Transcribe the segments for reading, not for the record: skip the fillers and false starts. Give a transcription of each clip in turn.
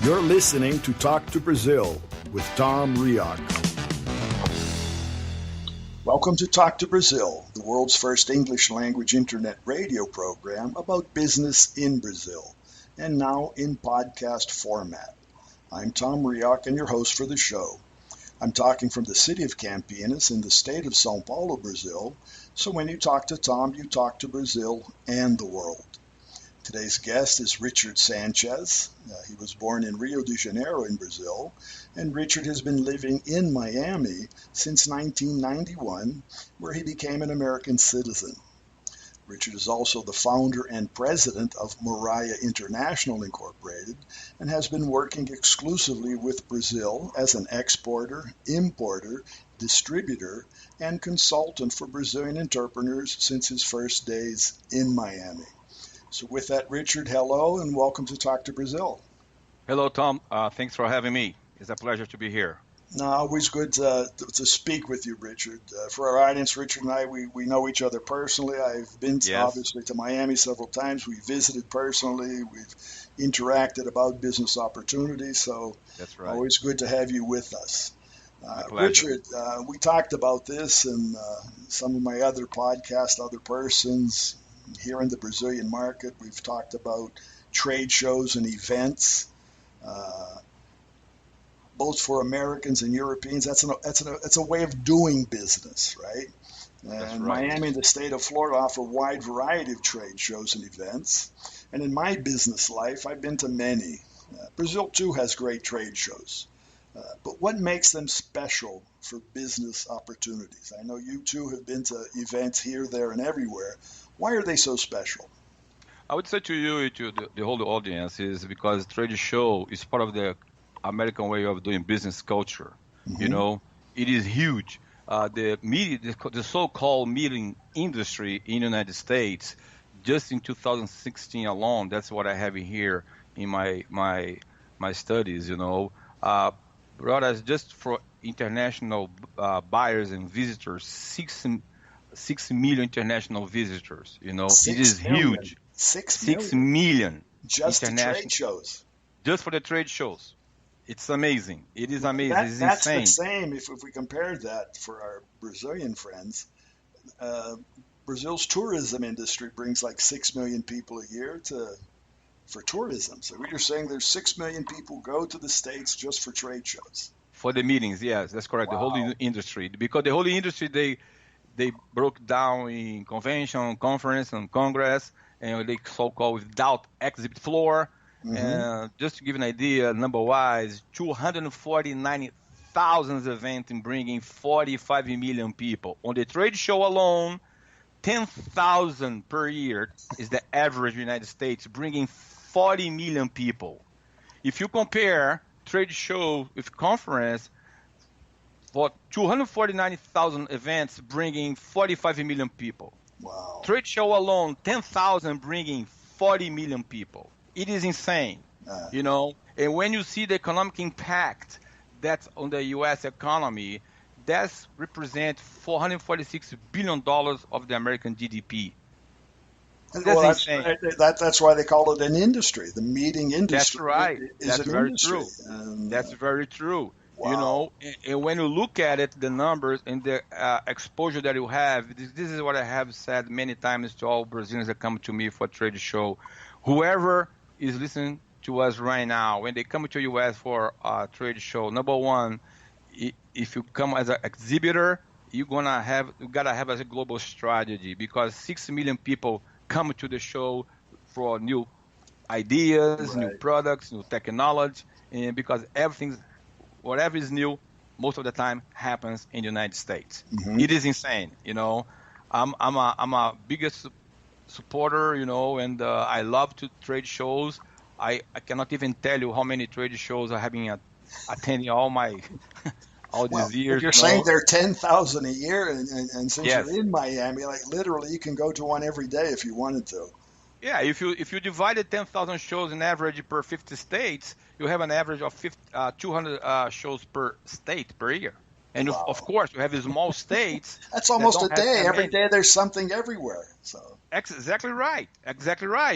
You're listening to Talk to Brazil with Tom Reaoch. Welcome to Talk to Brazil, the world's first English language internet radio program about business in Brazil, and now in podcast format. I'm Tom Reaoch and your host for the show. I'm talking from the city of Campinas in the state of São Paulo, Brazil, so when you talk to Tom, you talk to Brazil and the world. Today's guest is Richard Sanchez. He was born in Rio de Janeiro in Brazil, and Richard has been living in Miami since 1991, where he became an American citizen. Richard is also the founder and president of Moriah International Incorporated and has been working exclusively with Brazil as an exporter, importer, distributor, and consultant for Brazilian entrepreneurs since his first days in Miami. So with that, Richard, hello and welcome to Talk to Brazil. Hello, Tom. Thanks for having me. It's a pleasure to be here. No, always good to speak with you, Richard. For our audience, Richard and I, we know each other personally. I've been obviously to Miami several times. We visited personally. We've interacted about business opportunities. So that's right. Always good to have you with us. Richard, we talked about this in some of my other podcasts, other persons. Here in the Brazilian market, we've talked about trade shows and events, both for Americans and Europeans. That's a way of doing business, right? And right. Miami and the state of Florida offer a wide variety of trade shows and events. And in my business life, I've been to many. Brazil, too, has great trade shows. But what makes them special for business opportunities? I know you, too, have been to events here, there, and everywhere. Why are they so special? I would say to you, to the whole audience, is because trade show is part of the American way of doing business culture. Mm-hmm. You know, it is huge. The media, the so-called meeting industry in the United States, just in 2016 alone, that's what I have here in my studies. You know, whereas just for international buyers and visitors, 6 million international visitors. You know, it is huge. 6 million just the trade shows. Just for the trade shows. It's amazing. It is amazing. It's that's insane. The same if we compare that for our Brazilian friends. Brazil's tourism industry brings like 6 million people a year for tourism. So you're saying there's 6 million people go to the States just for trade shows. For the meetings, yes, that's correct. Wow. The whole industry. Because the whole industry, they broke down in convention, conference, and congress, and they so-called without exhibit floor. Mm-hmm. And just to give an idea, number-wise, 249,000 events in bringing 45 million people. On the trade show alone, 10,000 per year is the average in the United States, bringing 40 million people. If you compare trade show with conference, for 249,000 events bringing 45 million people. Wow. Trade show alone, 10,000 bringing 40 million people. It is insane, you know. And when you see the economic impact that's on the U.S. economy, that's represents $446 billion of the American GDP. That's insane. That's why they call it an industry. The meeting industry. That's right. Is that's an very industry. True. That's very true. Wow. You know, and when you look at it, the numbers and the exposure that you have, this is what I have said many times to all Brazilians that come to me for a trade show. Whoever is listening to us right now, when they come to U.S. for a trade show, number one, if you come as an exhibitor, you gotta have as a global strategy, because 6 million people come to the show for new ideas, new products, new technology, and because whatever is new, most of the time happens in the United States. Mm-hmm. It is insane, you know. I'm a biggest supporter, you know, and I love to trade shows. I cannot even tell you how many trade shows I have been attending all these years. You're saying there are 10,000 a year, and since yes. You're in Miami, like literally you can go to one every day if you wanted to. Yeah, if you divided 10,000 shows in average per 50 states, you have an average of 200 shows per state per year. And wow. Of course, you have the small states. That's almost a day. Every day there's something everywhere. So exactly right.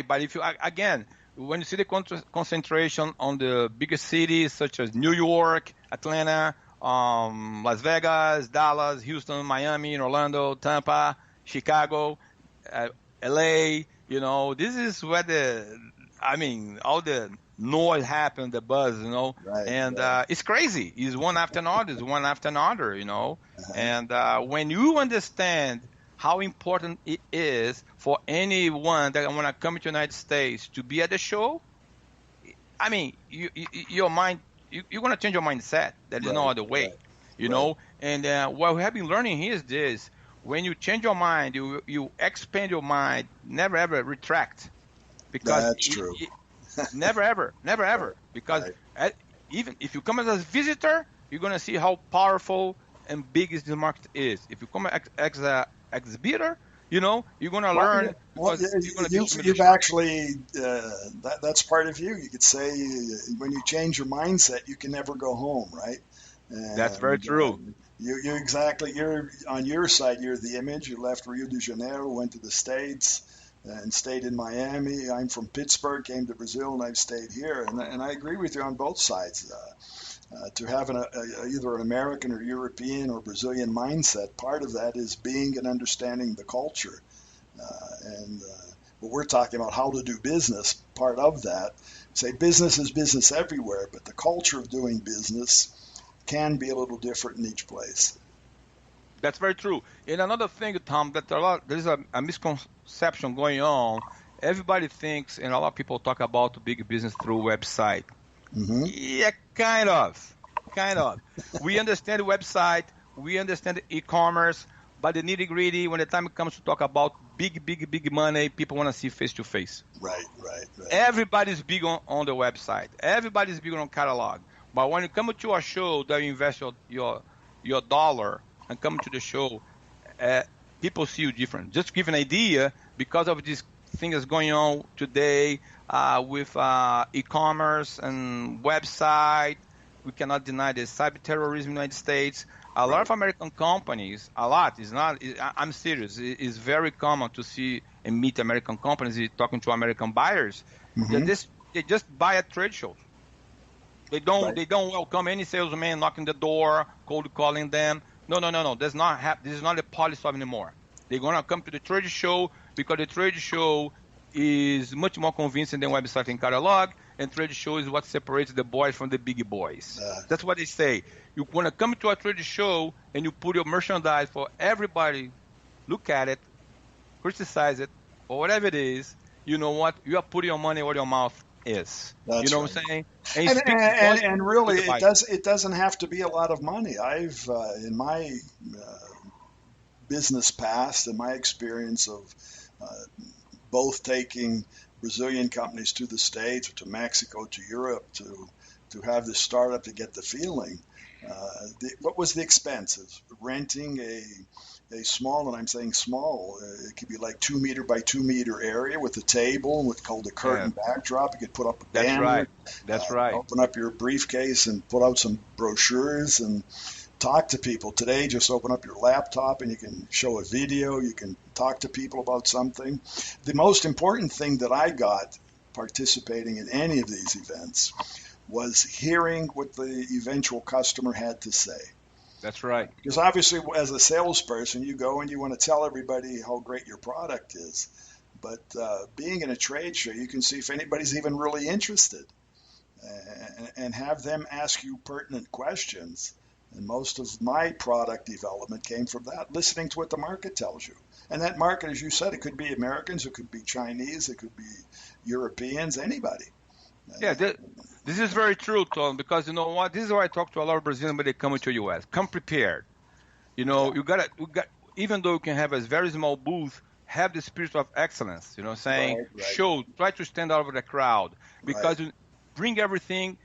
But if you again, when you see the concentration on the biggest cities such as New York, Atlanta, Las Vegas, Dallas, Houston, Miami, Orlando, Tampa, Chicago, LA, this is where all the noise happens, the buzz, Right, and right. it's crazy. It's one after another, Uh-huh. and when you understand how important it is for anyone that want to come to the United States to be at the show, your mind, you're going to change your mindset. There is no Right, other way, right, you right. know. And what we have been learning here is this: when you change your mind, you expand your mind. Never ever retract, because That's true. never ever. Because Right. even if you come as a visitor, you're going to see how powerful and big this market is. If you come as an exhibitor, you're going to learn, Well, because you're going to teach them the you've shop. actually that's part of you. You could say when you change your mindset, you can never go home, right? That's very And true. you exactly. You're on your side. You're the image. You left Rio de Janeiro, went to the States, and stayed in Miami. I'm from Pittsburgh, came to Brazil, and I've stayed here. And I agree with you on both sides. To have either an American or European or Brazilian mindset, part of that is being and understanding the culture. And what we're talking about, how to do business, part of that. Say business is business everywhere, but the culture of doing business can be a little different in each place. That's very true. And another thing, Tom, that there's a misconception going on. Everybody thinks, and a lot of people talk about big business through website. Mm-hmm. Yeah, kind of. We understand the website, we understand the e-commerce, but the nitty-gritty, when the time comes to talk about big money, people want to see face-to-face. Right. Everybody's big on the website. Everybody's big on catalog. But when you come to a show that you invest your dollar and come to the show, people see you different. Just to give an idea, because of this thing that's going on today with e-commerce and website, we cannot deny the cyber terrorism in the United States. A lot of American companies, I'm serious, it's very common to see and meet American companies talking to American buyers. Mm-hmm. They just buy at trade shows. They don't Right. they don't welcome any salesman knocking the door, cold calling them. No. This is not a policy anymore. They're gonna come to the trade show because the trade show is much more convincing than website and catalog, and trade show is what separates the boys from the big boys. That's what they say. You wanna come to a trade show and you put your merchandise for everybody, look at it, criticize it, or whatever it is. You know what? You are putting your money where your mouth is. That's You know right. what I'm saying? And really, to the buyer. it doesn't have to be a lot of money. I've in my business past and my experience of both taking Brazilian companies to the States, to Mexico, to Europe, to have this startup to get the feeling. What was the expense of renting a small, and I'm saying small, it could be like 2 meter by 2 meter area with a table with called a curtain backdrop. You could put up a That's banner. right. That's right. Open up your briefcase and put out some brochures and talk to people. Today, just open up your laptop and you can show a video. You can talk to people about something. The most important thing that I got participating in any of these events was hearing what the eventual customer had to say. That's right. Because obviously, as a salesperson, you go and you want to tell everybody how great your product is. But being in a trade show, you can see if anybody's even really interested and have them ask you pertinent questions. And most of my product development came from that, listening to what the market tells you. And that market, as you said, it could be Americans, it could be Chinese, it could be Europeans, anybody. Yeah, this is very true, Tom, because you know what? This is why I talk to a lot of Brazilians when they come to U.S. Come prepared. You got even though you can have a very small booth, have the spirit of excellence, saying, Right. try to stand out of the crowd, because Right. you bring everything,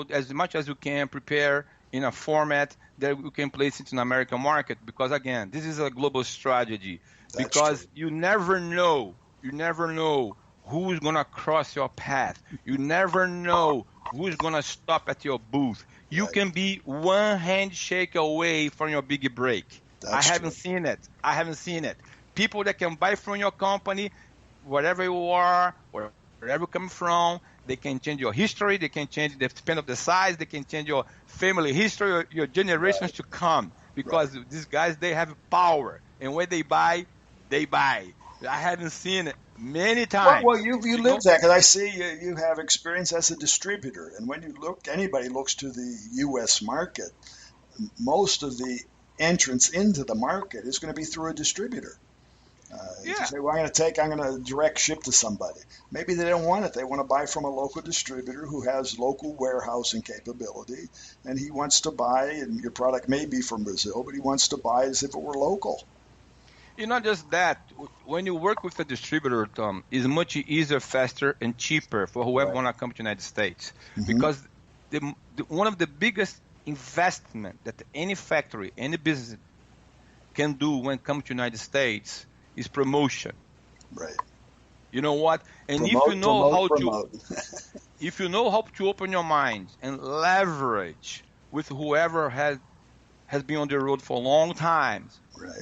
as much as you can, prepare in a format that you can place it in the American market, because again, this is a global strategy. That's Because true. you never know who's going to cross your path. You never know who's going to stop at your booth. You Right. can be one handshake away from your big break. That's I haven't seen it. People that can buy from your company, whatever you are, or wherever you come from. They can change your history. They can change the span of the size. They can change your family history, your generations to come. Because these guys, they have power. And when they buy, they buy. I haven't seen it many times. Well, you live that, because I see you have experience as a distributor. And when you look, anybody looks to the U.S. market, most of the entrance into the market is going to be through a distributor. You say, well, I'm going to direct ship to somebody. Maybe they don't want it. They want to buy from a local distributor who has local warehousing capability, and he wants to buy, and your product may be from Brazil, but he wants to buy as if it were local. Not just that. When you work with a distributor, Tom, it's much easier, faster, and cheaper for whoever want to come to the United States. Because one of the biggest investment that any factory, any business can do when it comes to the United States is promotion. Right. You know what? And if you know how to open your mind and leverage with whoever has been on the road for a long time,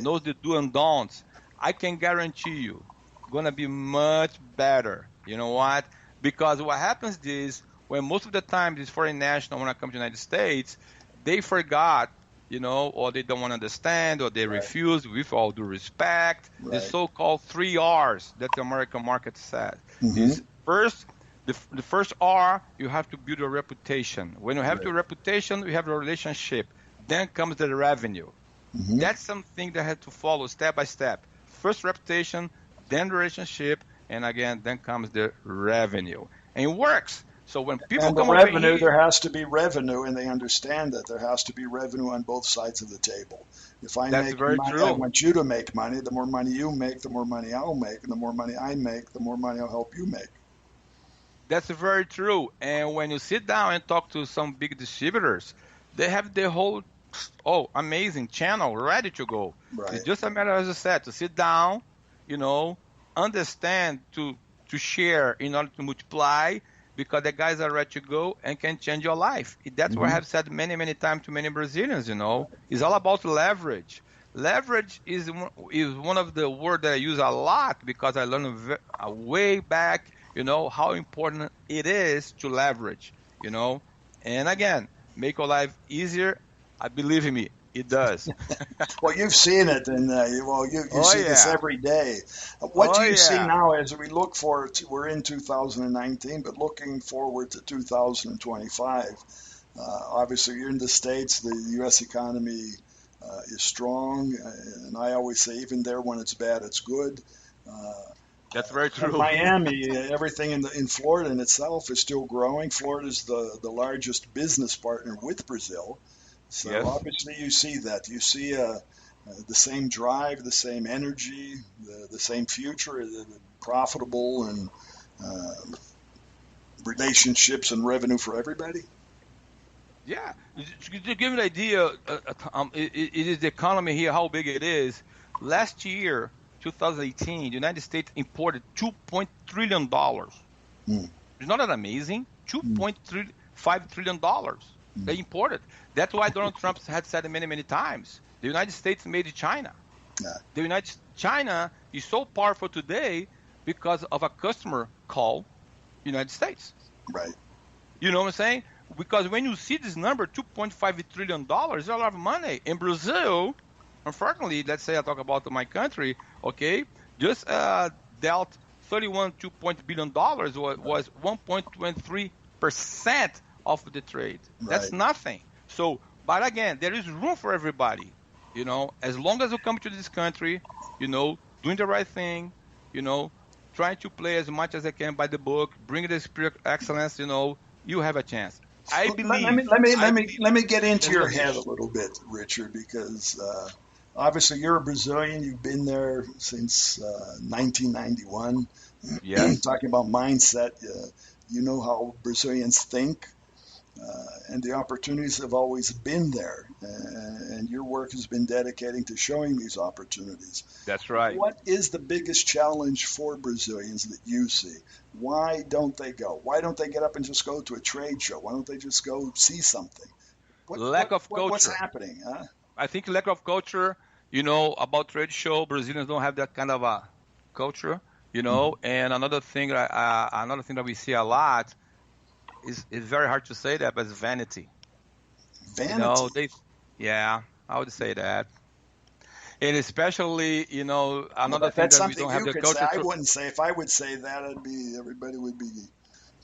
knows the do and don'ts, I can guarantee you going to be much better. You know what? Because what happens is, when most of the time these foreign nationals, when I come to the United States, they forgot, or they don't want to understand, or they refuse, with all due respect, the so-called 3 R's that the American market says. Is first, the first R, you have to build a reputation. When you have your reputation, you have a relationship. Then comes the revenue. That's something that has to follow step by step. First reputation, then relationship, and again, then comes the revenue. And it works. So when people come over here, there has to be revenue, and they understand that there has to be revenue on both sides of the table. If I make money, I want you to make money. The more money you make, the more money I'll make, and the more money I make, the more money I'll help you make. That's very true. And when you sit down and talk to some big distributors, they have their whole amazing channel ready to go. It's just a matter, as I said, to sit down, understand, to share in order to multiply, because the guys are ready to go and can change your life. That's what I have said many, many times to many Brazilians, It's all about leverage. Leverage is one of the words that I use a lot, because I learned way back, how important it is to leverage, And again, make your life easier. Believe me, it does. Well, you've seen it, and you see this every day. What do you see now as we look forward to? We're in 2019, but looking forward to 2025. Obviously, you're in the States. The U.S. economy is strong, and I always say, even there, when it's bad, it's good. That's very true. Miami, everything in Florida in itself is still growing. Florida is the largest business partner with Brazil. So obviously you see that. You see the same drive, the same energy, the same future, profitable and relationships and revenue for everybody. Yeah. To give you an idea, it is the economy here, how big it is. Last year, 2018, the United States imported $2.3 trillion. It's not that amazing? $2.5 trillion. They imported. That's why Donald Trump had said many, many times, the United States made China. China is so powerful today because of a customer called United States. Right. You know what I'm saying? Because when you see this number, $2.5 trillion, it's a lot of money. In Brazil, unfortunately, let's say I talk about my country, just dealt $2 billion was 1.23% of the trade. That's nothing. So, but again, there is room for everybody, as long as you come to this country, doing the right thing, trying to play as much as I can by the book, bring the spirit of excellence, you have a chance. I believe. Let me get into your head a little bit, Richard, because obviously you're a Brazilian. You've been there since 1991. Talking about mindset, you know how Brazilians think. And the opportunities have always been there, and your work has been dedicating to showing these opportunities. That's right. What is the biggest challenge for Brazilians that you see? Why don't they go? Why don't they get up and just go to a trade show? Why don't they just go see something? Lack of culture. What's happening? Huh? I think lack of culture, about trade show, Brazilians don't have that kind of a culture. you know. And another thing that we see a lot is very hard to say that, but it's vanity. You know, Vanity. yeah, I would say that. And especially, you know, Well, another thing that's that we something don't have you the could say. culture I to, wouldn't say. If I would say that, everybody would be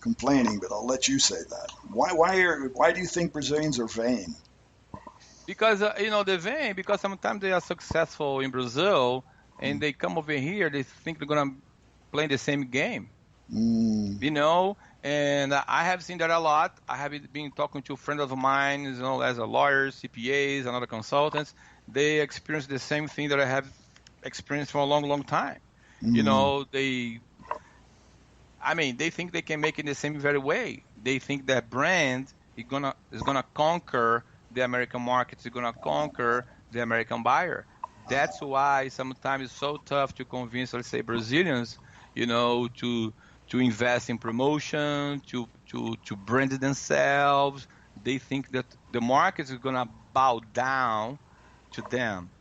complaining. But I'll let you say that. Why do you think Brazilians are vain? because you know the vein, because sometimes they are successful in Brazil and they come over here, they think they're gonna play the same game, Mm, you know. And I have seen that a lot. I have been talking to friends of mine, you know, as a lawyers, CPAs, and other consultants. They experience the same thing that I have experienced for a long, long time. You mm, know, they think they can make it the same very way. They think that brand is gonna conquer the American market. It's gonna conquer the American buyer. That's why sometimes it's so tough to convince, let's say, Brazilians, you know, to invest in promotion, to brand themselves. They think that the market is gonna bow down to them.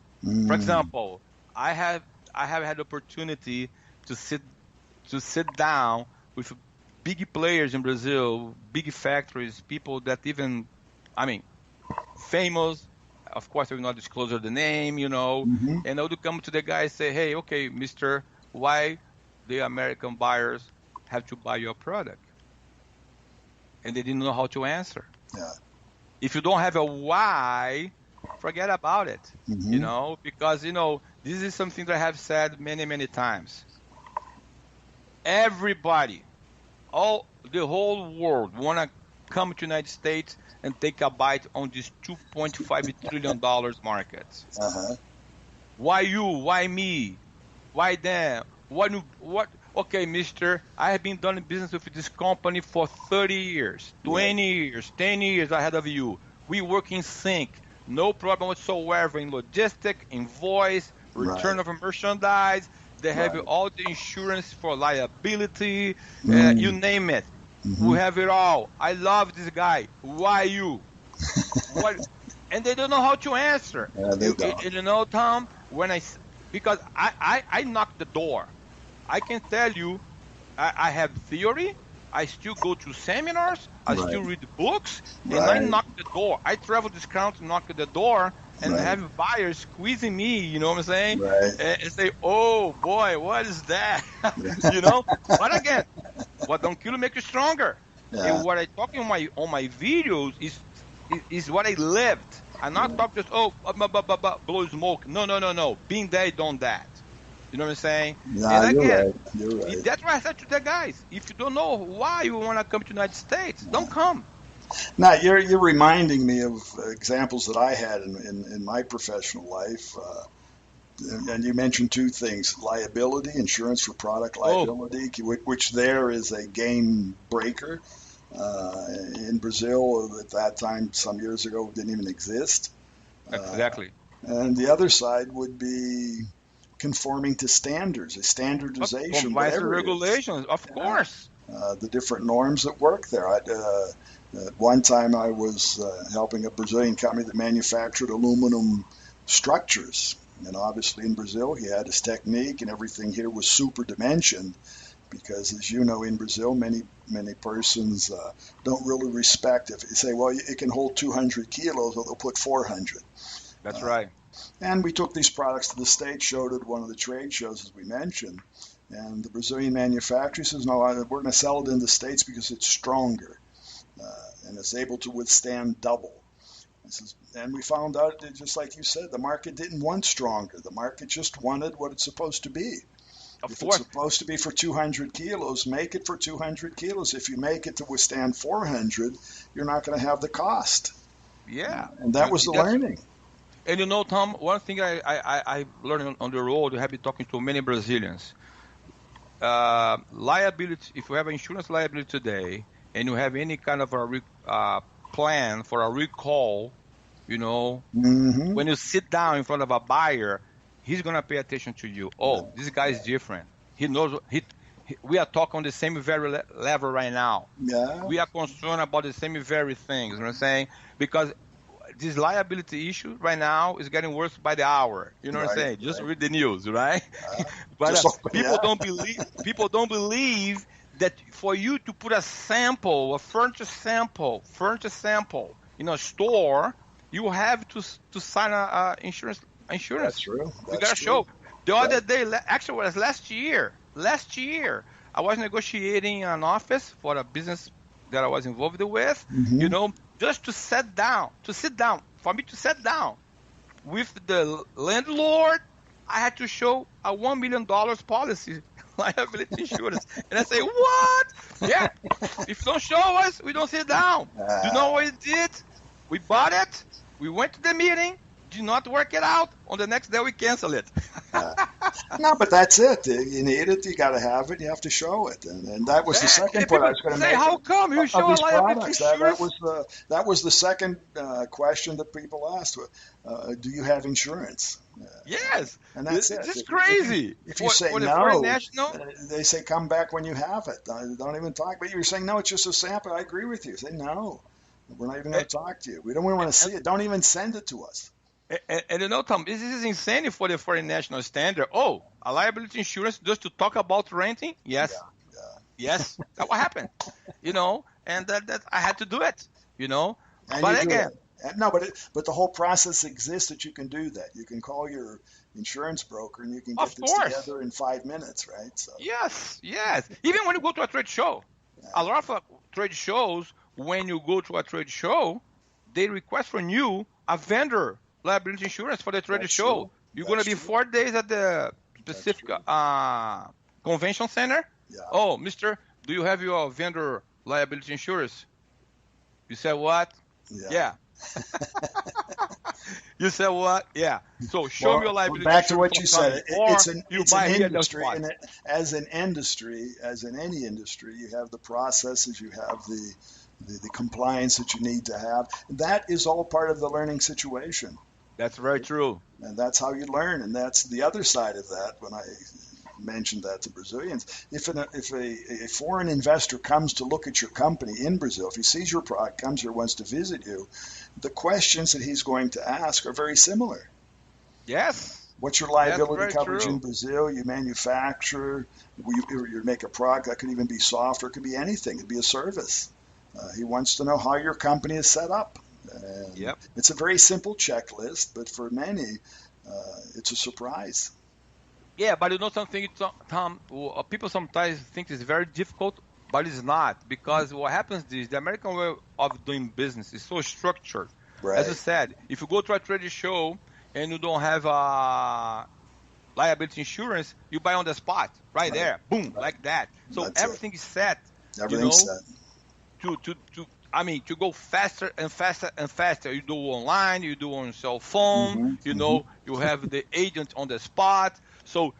For mm. example, I have I have had the opportunity to sit down with big players in Brazil, big factories, people that even, I mean, famous. Of course, I will not disclose the name, you know. Hmm. And I would come to the guy and say, "Hey, okay, Mister, why the American buyers have to buy your product?" And they didn't know how to answer. Yeah. If you don't have a why, forget about it, you Hmm. know, because you know this is something that I have said many, many times. Everybody, all the whole world want to come to the United States and take a bite on this $2.5 trillion market. Uh-huh. Why you? Why me? Why them? What? Okay, mister, I have been doing business with this company for 30 years, Right. 20 years, 10 years ahead of you. We work in sync. No problem whatsoever in logistic, invoice, return Right. of merchandise. They have Right. all the insurance for liability, you Mm. name it. Hmm. We have it all. I love this guy. Why you? What? And they don't know how to answer. Yeah, they don't. You know, Tom, because I knocked the door. I can tell you, I have theory. I still go to seminars. I Right. still read books, and I Right. knock the door. I travel this country, to knock the door, and Right. have buyers squeezing me. You know what I'm saying? Right. And say, "Oh boy, what is that?" Yeah. You know. But again, what don't kill you make you stronger. And Yeah. what I talk on my videos is what I lived. I'm not talking just blow smoke. No, no, no, no. Being there, done that. You know what I'm saying? Nah, And you're again, right. You're right. that's why I said to the guys, if you don't know why you want to come to the United States, don't come. Now you're reminding me of examples that I had in my professional life. And you mentioned two things: liability, insurance for product Oh, liability, which there is a game breaker. In Brazil, at that time, some years ago, didn't even exist. Uh, exactly. and the other side would be conforming to standards, a standardization, Compliance and whatever it is. regulations, of Yeah. course. The different norms that work there. At one time, I was helping a Brazilian company that manufactured aluminum structures. And obviously, in Brazil, he had his technique, and everything here was super dimensioned. Because, as you know, in Brazil, many persons don't really respect. If you say, "Well, it can hold 200 kilos," well, they'll put 400. That's Uh, right. and we took these products to the States, showed it at one of the trade shows, as we mentioned. And the Brazilian manufacturer says, "No, we're going to sell it in the States because it's stronger and it's able to withstand double." And we found out that, just like you said, the market didn't want stronger. The market just wanted what it's supposed to be. Of If it's course. supposed to be for 200 kilos, make it for 200 kilos. If you make it to withstand 400, you're not going to have the cost. Yeah. And that was the That's learning. And you know, Tom, one thing I learned on the road, I have been talking to many Brazilians. Liability, if you have insurance liability today and you have any kind of plan for a recall, you know, Hmm. when you sit down in front of a buyer, he's going to pay attention to you. Oh, this guy is different. He knows, we are talking on the same very level right now. Yeah. We are concerned about the same very things, you know what I'm saying? Because this liability issue right now is getting worse by the hour. You know what I'm saying? Just read the news, right? But people don't believe that for you to put a furniture sample in a store, you have to sign a insurance. That's true. You got to show. The other day, actually, it was last year. Last year, I was negotiating an office for a business that I was involved with. You know, just to sit down, for me to sit down with the landlord, I had to show a $1 million policy, liability insurance. And I say, what? Yeah, if you don't show us, we don't sit down. You know what we did? We bought it. We went to the meeting. Did not work it out. On the next day, we cancel it. No, but that's it. You need it. You got to have it. You have to show it. And that was the second point I was going to make. How come you show a liability insurance? That was the second question that people asked. Do you have insurance? Yes. And that's it. It's crazy. If you say no, they say come back when you have it. Don't even talk. But you're saying, no, it's just a sample. I agree with you. Say no. We're not even going to talk to you. We don't even want to see it. Don't even send it to us. And you know, Tom, this is insane for the foreign national standard. Oh, a liability insurance just to talk about renting? Yes. Yes. That's what happened. You know, and that I had to do it, you know. And but again. No, but the whole process exists that you can do that. You can call your insurance broker and you can get this together in 5 minutes, right? So. Yes. Even when you go to a trade show, a lot of trade shows, when you go to a trade show, they request from you a vendor liability insurance for the trade show. True. You're going to be 4 days at the specific convention center. Yeah. Oh, mister, do you have your vendor liability insurance? You said what? Yeah. You said what? Yeah. So show your liability back to what you said. It's an industry, and as in any industry, you have the processes, you have the compliance that you need to have. That is all part of the learning situation. That's very true. And that's how you learn. And that's the other side of that when I mentioned that to Brazilians. If a foreign investor comes to look at your company in Brazil, if he sees your product, comes here, wants to visit you, the questions that he's going to ask are very similar. Yes. What's your liability coverage in Brazil? You manufacture, you make a product, that could even be software, it could be anything, it could be a service. He wants to know how your company is set up. Yep. It's a very simple checklist, but for many, it's a surprise. Yeah, but you know something, Tom, people sometimes think it's very difficult, but it's not, because what happens is the American way of doing business is so structured. Right. As I said, if you go to a trade show and you don't have liability insurance, you buy on the spot, right there, boom, like that. So everything is set. Everything's set. To go faster and faster and faster. You do online, you do on cell phone, you have the agent on the spot. So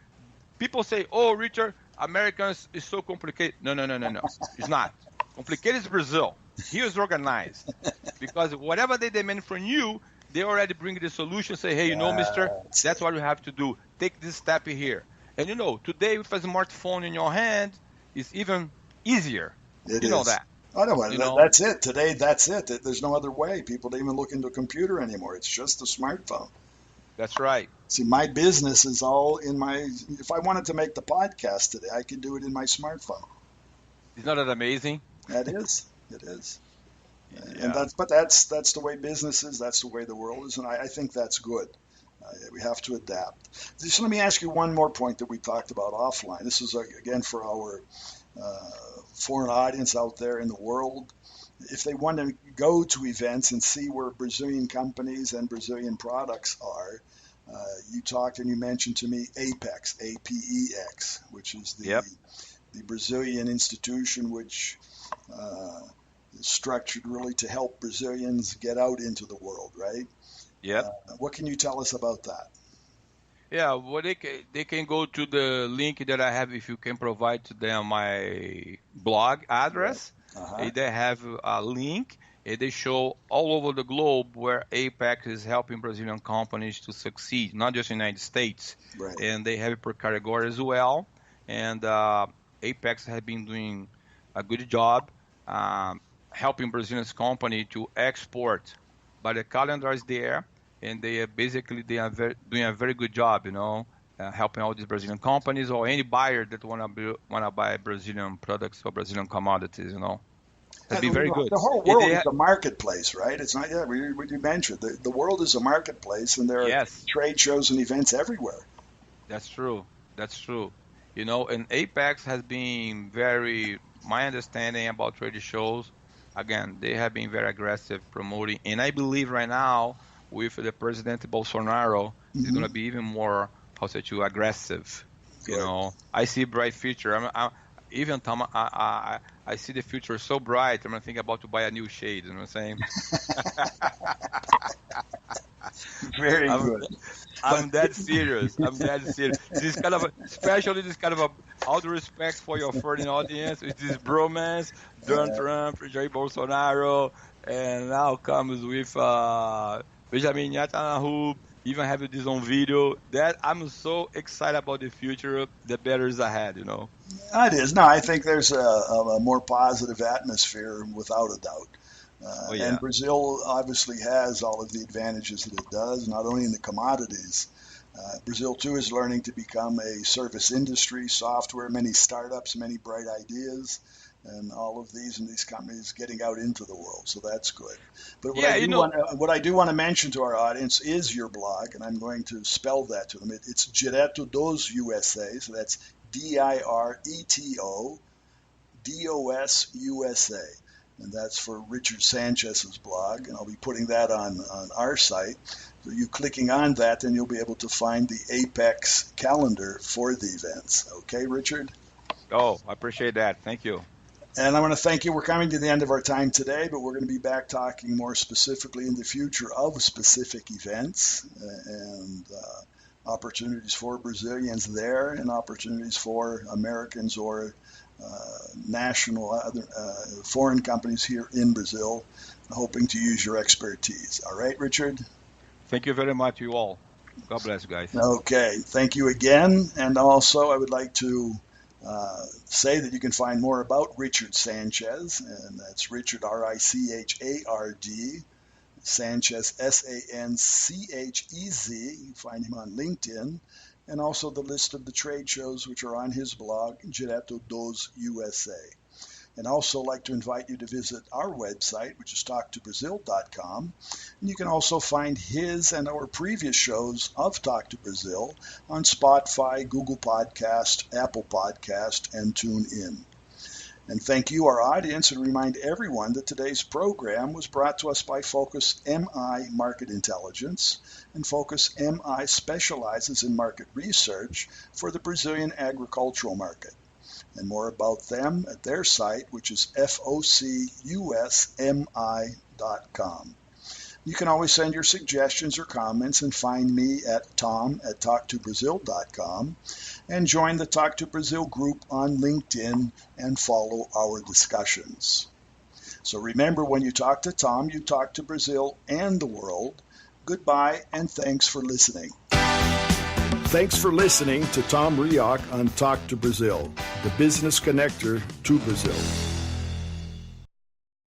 people say, oh, Richard, Americans is so complicated. No. It's not. Complicated is Brazil. Here is organized. Because whatever they demand from you, they already bring the solution, say, hey, mister, that's what you have to do. Take this step here. And today with a smartphone in your hand, it's even easier. You know that. I know. That's it. Today, that's it. There's no other way. People don't even look into a computer anymore. It's just a smartphone. That's right. See, my business is all in my. If I wanted to make the podcast today, I could do it in my smartphone. Isn't that amazing? That is. It is. Yeah. And that's the way business is. That's the way the world is, and I think that's good. We have to adapt. Just let me ask you one more point that we talked about offline. This is again for our foreign audience out there in the world. If they want to go to events and see where Brazilian companies and Brazilian products are, you talked and you mentioned to me APEX, APEX, which is the Brazilian institution which is structured really to help Brazilians get out into the world, right? Yep. What can you tell us about that? Yeah, well, they can go to the link that I have, if you can provide to them my blog address. Uh-huh. They have a link. They show all over the globe where APEX is helping Brazilian companies to succeed, not just in the United States. Right. And they have it per category as well. And APEX has been doing a good job helping Brazilian company to export but the calendar is there, and they are doing a very good job, helping all these Brazilian companies or any buyer that wanna buy Brazilian products or Brazilian commodities. Has been very good. The whole world is a marketplace, right? It's not. Yeah, what you mentioned. The world is a marketplace, and there are trade shows and events everywhere. That's true. And Apex has been my understanding about trade shows, again, they have been very aggressive promoting. And I believe right now, with the President Bolsonaro, it's going to be even more, aggressive. Good. I see a bright future. Even Tom, I see the future so bright. I'm thinking about to buy a new shade. You know what I'm saying? Very good. I'm that serious. This kind of, especially this kind of all the respect for your foreign audience, with this bromance, Donald Trump, Jair Bolsonaro, and now comes with Benjamin Netanyahu. Even having this on video, that I'm so excited about the future. The better is ahead, It is. No, I think there's a more positive atmosphere without a doubt. And Brazil obviously has all of the advantages that it does, not only in the commodities. Brazil, too, is learning to become a service industry, software, many startups, many bright ideas, and all of these companies getting out into the world. So that's good. But what I do want to mention to our audience is your blog, and I'm going to spell that to them. It's Direto dos USA, so that's DIRETO DOS USA. And that's for Richard Sanchez's blog, and I'll be putting that on our site. So you clicking on that, then you'll be able to find the Apex calendar for the events. Okay, Richard? Oh, I appreciate that. Thank you. And I want to thank you. We're coming to the end of our time today, but we're going to be back talking more specifically in the future of specific events and opportunities for Brazilians there and opportunities for Americans or foreign companies here in Brazil, hoping to use your expertise. All right, Richard? Thank you very much, you all. God bless you guys. Okay, thank you again. And also, I would like to say that you can find more about Richard Sanchez, and that's Richard, Richard, Sanchez, Sanchez. You can find him on LinkedIn, and also the list of the trade shows which are on his blog, Direto dos USA. And also like to invite you to visit our website, which is Talk2Brazil.com. And you can also find his and our previous shows of Talk to Brazil on Spotify, Google Podcast, Apple Podcast, and TuneIn. And thank you, our audience, and remind everyone that today's program was brought to us by Focus MI Market Intelligence. And Focus MI specializes in market research for the Brazilian agricultural market. And more about them at their site, which is FOCUSMI.com. You can always send your suggestions or comments and find me at tom@Talk2Brazil.com and join the Talk to Brazil group on LinkedIn and follow our discussions. So remember, when you talk to Tom, you talk to Brazil and the world. Goodbye, and thanks for listening. Thanks for listening to Tom Reaoch on Talk to Brazil, the business connector to Brazil.